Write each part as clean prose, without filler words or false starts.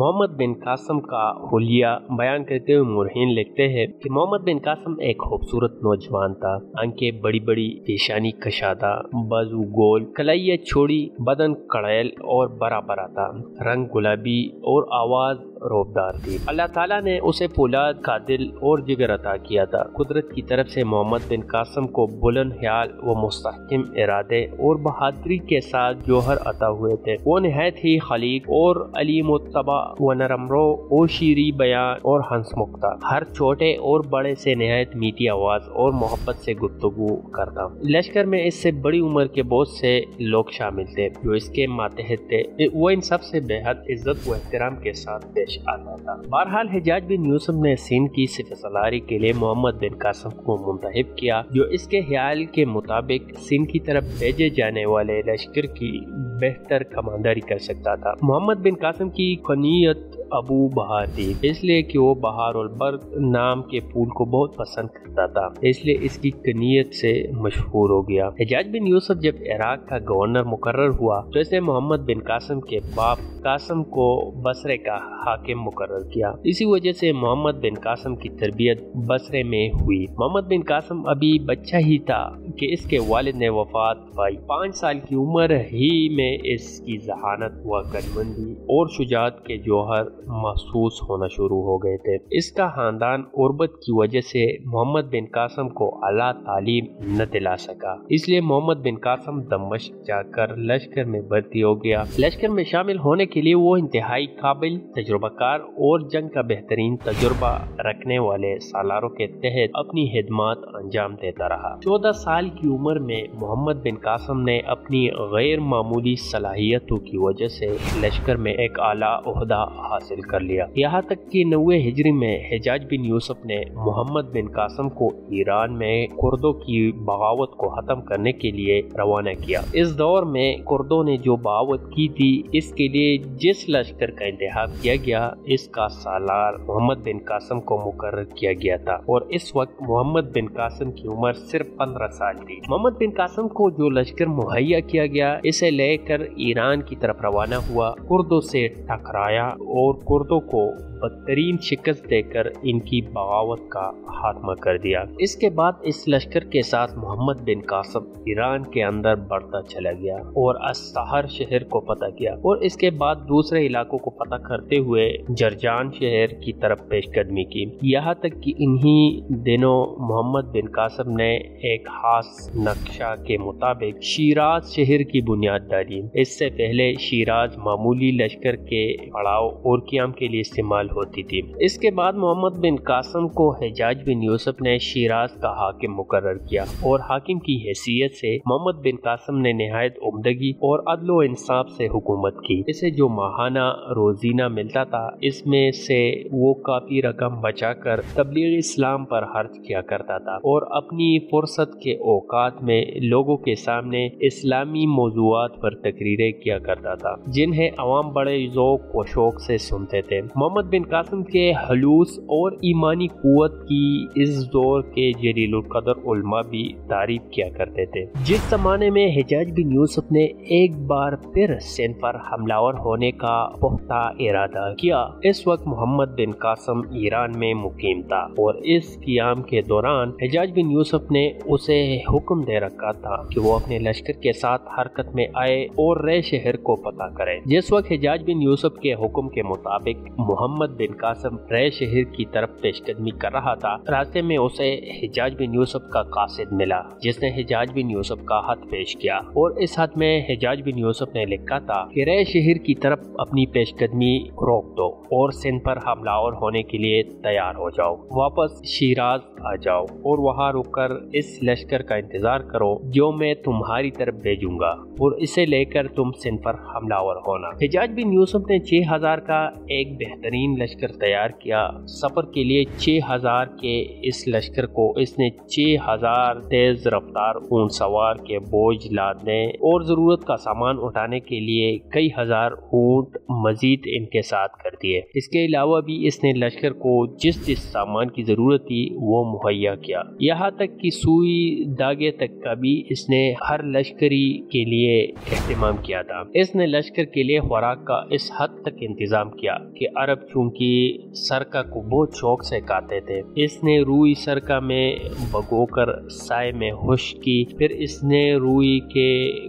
محمد بن قاسم کا حلیہ بیان کرتے ہوئے مورخین لکھتے ہیں کہ محمد بن قاسم ایک خوبصورت نوجوان تھا۔ آنکھیں بڑی بڑی، پیشانی کشادہ، بازو گول، کلائیاں چھوڑی، بدن کڑیل اور بڑا بڑا تھا، رنگ گلابی اور آواز روبدار تھی۔ اللہ تعالیٰ نے اسے پولاد کا دل اور جگر عطا کیا تھا۔ قدرت کی طرف سے محمد بن قاسم کو بلند خیال و مستحکم ارادے اور بہادری کے ساتھ جوہر عطا ہوئے تھے۔ وہ نہایت ہی خلیق اور علیم و طبع و نرم رو اور شیریں بیان اور ہنسمکھ تھا۔ ہر چھوٹے اور بڑے سے نہایت میٹھی آواز اور محبت سے گفتگو کرتا۔ لشکر میں اس سے بڑی عمر کے بہت سے لوگ شامل تھے جو اس کے ماتحت تھے۔ وہ ان سب سے بے حد عزت و احترام کے ساتھ پیش آتا تھا۔ بہرحال حجاج بن یوسف نے سندھ کی سپہ سالاری کے لیے محمد بن قاسم کو منتخب کیا، جو اس کے خیال کے مطابق سندھ کی طرف بھیجے جانے والے لشکر کی بہتر کمانداری کر سکتا تھا۔ محمد بن قاسم کی کنیت ابو بہار تھی، اس لیے کہ وہ بہار البر نام کے پھول کو بہت پسند کرتا تھا، اس لیے اس کی کنیت سے مشہور ہو گیا۔ حجاج بن یوسف جب عراق کا گورنر مقرر ہوا تو اس نے محمد بن قاسم کے باپ قاسم کو بصرے کا حاکم مقرر کیا۔ اسی وجہ سے محمد بن قاسم کی تربیت بصرے میں ہوئی۔ محمد بن قاسم ابھی بچہ ہی تھا کہ اس کے والد نے وفات پائی۔ 5 سال کی عمر ہی میں اس کی ذہانت و عقلمندی اور شجاعت کے جوہر محسوس ہونا شروع ہو گئے تھے۔ اس کا خاندان غربت کی وجہ سے محمد بن قاسم کو اعلیٰ تعلیم نہ دلا سکا، اس لیے محمد بن قاسم دمشق جا کر لشکر میں بھرتی ہو گیا۔ لشکر میں شامل ہونے کے لیے وہ انتہائی قابل، تجربہ کار اور جنگ کا بہترین تجربہ رکھنے والے سالاروں کے تحت اپنی خدمات انجام دیتا رہا۔ 14 سال کی عمر میں محمد بن قاسم نے اپنی غیر معمولی صلاحیتوں کی وجہ سے لشکر میں ایک اعلیٰ عہدہ حاصل کر لیا، یہاں تک کہ 90 ہجری میں حجاج بن یوسف نے محمد بن قاسم کو ایران میں کردوں کی بغاوت کو ختم کرنے کے لیے روانہ کیا۔ اس دور میں کردوں نے جو بغاوت کی تھی، اس کے لیے جس لشکر کا انتخاب کیا گیا، اس کا سالار محمد بن قاسم کو مقرر کیا گیا تھا، اور اس وقت محمد بن قاسم کی عمر صرف 15 سال تھی۔ محمد بن قاسم کو جو لشکر مہیا کیا گیا، اسے لے کر ایران کی طرف روانہ ہوا، کردوں سے ٹکرایا اور کردوں کو بدترین شکست دے کر ان کی بغاوت کا خاتمہ کر دیا۔ اس کے بعد اس لشکر کے ساتھ محمد بن قاسم ایران کے اندر بڑھتا چلا گیا اور استہر شہر کو فتح کیا، اور اس کے بعد دوسرے علاقوں کو فتح کرتے ہوئے جرجان شہر کی طرف پیش قدمی کی، یہاں تک کہ انہی دنوں محمد بن قاسم نے ایک خاص نقشہ کے مطابق شیراز شہر کی بنیاد ڈالی۔ اس سے پہلے شیراز معمولی لشکر کے پڑاؤ اور قیام کے لیے استعمال ہوتی تھی۔ اس کے بعد محمد بن قاسم کو حجاج بن یوسف نے شیراز کا حاکم مقرر کیا، اور حاکم کی حیثیت سے محمد بن قاسم نے نہایت عمدگی اور عدل و انصاف سے حکومت کی۔ اسے جو ماہانہ روزینہ ملتا تھا، اس میں سے وہ کافی رقم بچا کر تبلیغ اسلام پر خرچ کیا کرتا تھا، اور اپنی فرصت کے اوقات میں لوگوں کے سامنے اسلامی موضوعات پر تقریریں کیا کرتا تھا، جنہیں عوام بڑے ذوق و شوق سے سنتے تھے۔ محمد بن قاسم کے خلوص اور ایمانی قوت کی اس دور کے جلیل القدر علماء بھی تعریف کیا کرتے تھے۔ جس زمانے میں حجاج بن یوسف نے ایک بار پھر سندھ پر حملہ آور ہونے کا پختہ ارادہ کیا، اس وقت محمد بن قاسم ایران میں مقیم تھا، اور اس قیام کے دوران حجاج بن یوسف نے اسے حکم دے رکھا تھا کہ وہ اپنے لشکر کے ساتھ حرکت میں آئے اور رے شہر کو فتح کرے۔ جس وقت حجاج بن یوسف کے حکم کے مطابق محمد بن قاسم رے شہر کی طرف پیش قدمی کر رہا تھا، راستے میں اسے حجاج بن یوسف کا قاصد ملا، جس نے حجاج بن یوسف کا خط پیش کیا، اور اس خط میں حجاج بن یوسف نے لکھا تھا کہ رے شہر کی طرف اپنی پیش قدمی روک دو اور سندھ پر حملہ آور ہونے کے لیے تیار ہو جاؤ، واپس شیراز آ جاؤ اور وہاں رک کر اس لشکر کا انتظار کرو جو میں تمہاری طرف بھیجوں گا، اور اسے لے کر تم سندھ پر حملہ آور ہونا۔ حجاج بن یوسف نے 6000 کا ایک بہترین لشکر تیار کیا۔ سفر کے لیے 6000 کے اس لشکر کو اس نے 6000 تیز رفتار اونٹ سوار کے بوجھ لادنے اور ضرورت کا سامان اٹھانے کے لیے کئی ہزار اونٹ مزید ان کے ساتھ کر دیے۔ اس کے علاوہ بھی اس نے لشکر کو جس سامان کی ضرورت تھی وہ مہیا کیا، یہاں تک کہ سوئی داغے تک کا بھی اس نے ہر لشکری کے لیے اہتمام کیا تھا۔ اس نے لشکر کے لیے خوراک کا اس حد تک انتظام کیا کہ عرب چونکہ سرکہ کو بہت شوق سے کھاتے تھے، اس نے روئی سرکہ میں بھگو کر سائے میں خشک کی، پھر اس نے روئی کے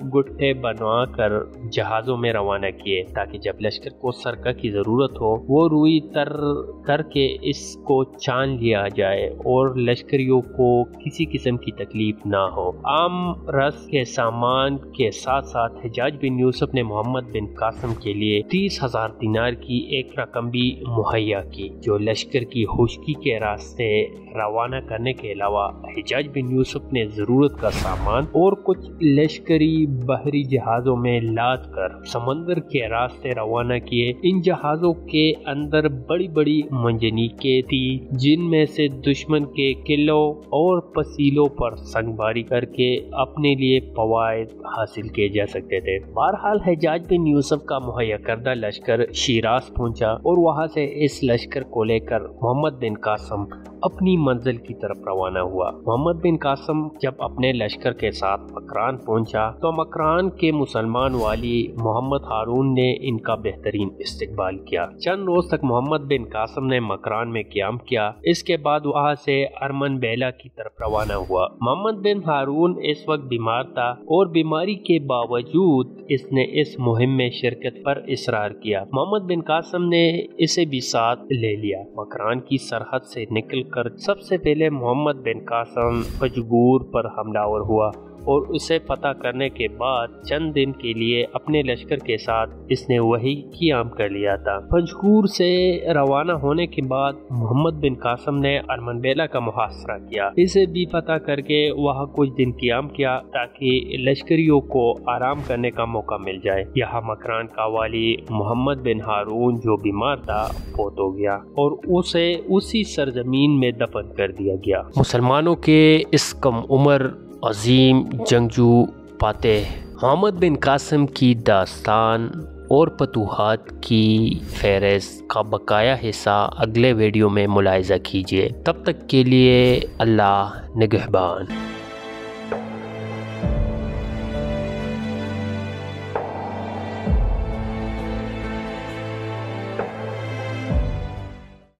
گٹھے بنوا کر جہازوں میں روانہ کیے تاکہ جب لشکر کو سرکہ کی ضرورت ہو وہ روئی تر کر کے اس کو چان لیا جائے اور لشکریوں کو کسی قسم کی تکلیف نہ ہو۔ عام رس کے سامان کے ساتھ ساتھ حجاج بن یوسف نے محمد بن قاسم کے لیے 30,000 دینار کی ایک رقم بھی مہیا کی، جو لشکر کی خشکی کے راستے روانہ کرنے کے علاوہ حجاج بن یوسف نے ضرورت کا سامان اور کچھ لشکری بحری جہازوں میں لاد کر سمندر کے راستے روانہ کیے۔ ان جہازوں کے اندر بڑی بڑی منجنیقیں تھی جن میں سے دشمن کے قلعوں اور پسیلوں پر سنگباری کر کے اپنے لیے فوائد حاصل کیے جا سکتے تھے۔ بہرحال حجاج بن یوسف کا مہیا کردہ لشکر شیراز پہنچا اور وہاں سے اس لشکر کو لے کر محمد بن قاسم اپنی منزل کی طرف روانہ ہوا۔ محمد بن قاسم جب اپنے لشکر کے ساتھ مکران پہنچا تو مکران کے مسلمان والی محمد ہارون نے ان کا بہترین استقبال کیا۔ چند روز تک محمد بن قاسم نے مکران میں قیام کیا، اس کے بعد وہاں سے ارمن بیلا کی طرف روانہ ہوا۔ محمد بن ہارون اس وقت بیمار تھا اور بیماری کے باوجود اس نے اس مہم میں شرکت پر اصرار کیا۔ محمد بن قاسم نے اسے بھی ساتھ لے لیا۔ مکران کی سرحد سے نکل کر سب سے پہلے محمد بن قاسم پجگور پر حملہ آور ہوا اور اسے فتح کرنے کے بعد چند دن کے لیے اپنے لشکر کے ساتھ اس نے وہی قیام کر لیا تھا۔ پنجگور سے روانہ ہونے کے بعد محمد بن قاسم نے ارمن بیلا کا محاصرہ کیا، اسے بھی فتح کر کے وہاں کچھ دن قیام کیا تاکہ لشکریوں کو آرام کرنے کا موقع مل جائے۔ یہاں مکران کا والی محمد بن ہارون جو بیمار تھا فوت ہو گیا اور اسے اسی سرزمین میں دفن کر دیا گیا۔ مسلمانوں کے اس کم عمر عظیم جنگجو فاتح محمد بن قاسم کی داستان اور فتوحات کی فہرست کا بقایا حصہ اگلے ویڈیو میں ملاحظہ کیجیے۔ تب تک کے لیے اللہ نگہبان۔